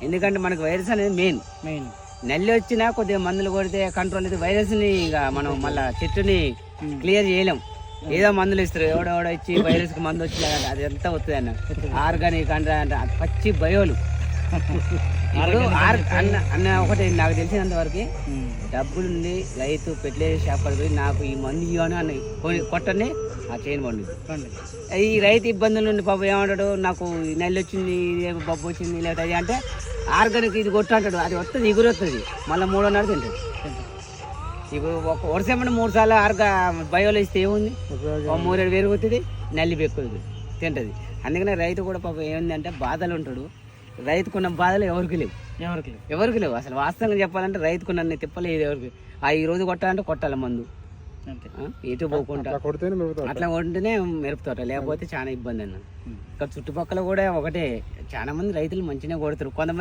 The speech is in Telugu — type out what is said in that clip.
ఎందుకంటే మనకు వైరస్ అనేది మెయిన్ నల్లి వచ్చినా కొద్దిగా మందులు కొడితే కంట్రోల్ అయితే వైరస్ని ఇక మనం మళ్ళీ చెట్టుని క్లియర్ చేయలేం. ఏదో మందులు ఇస్తారు, ఎవడెవడో ఇచ్చి వైరస్కి మందు వచ్చినా అది ఎంత వస్తుంది అన్న. ఆర్గానిక్ అంటే పచ్చి బయోలు. అన్న ఒకటి నాకు తెలిసినంత వరకు డబ్బులుండి రైతు ఫెర్టిలైజర్ షాప్ పోయి నాకు ఈ మందు ఇవ్వను అని కొట్టని ఆ చైన్ పండు. ఈ రైతు ఇబ్బందులు నుండి పాపం ఏమంటాడు, నాకు నెల్లి వచ్చింది, బొబ్బు వచ్చింది, లేకపోతే అది అంటే ఆర్గానిక్ ఇది కొట్టు అంటాడు. అది వస్తుంది, ఎగురు వస్తుంది, మళ్ళీ 3.5 తింటాడు. ఇప్పుడు ఒక వర్షం 3 సార్లు బయోలో ఇస్తే ఏముంది, 3 పెరుగుతుంది, నల్లి పెక్కుతుంది, తింటుంది. అందుకనే రైతు కూడా పాపం ఏముంది అంటే బాధలు ఉంటాడు. రైతుకున్న బాధలు ఎవరికి లేవు అసలు. వాస్తవంగా చెప్పాలంటే రైతుకున్న తిప్పలేదు ఎవరికి. ఈ రోజు కొట్టాలంటే కొట్టాలి మందు, ఎటు పోకుండా అట్లా కొంటేనే మెరుపుతోట, లేకపోతే చాలా ఇబ్బంది అన్న. ఇక్కడ చుట్టుపక్కల కూడా ఒకటే, చాలా మంది రైతులు మంచిగా కొడతారు. కొంతమంది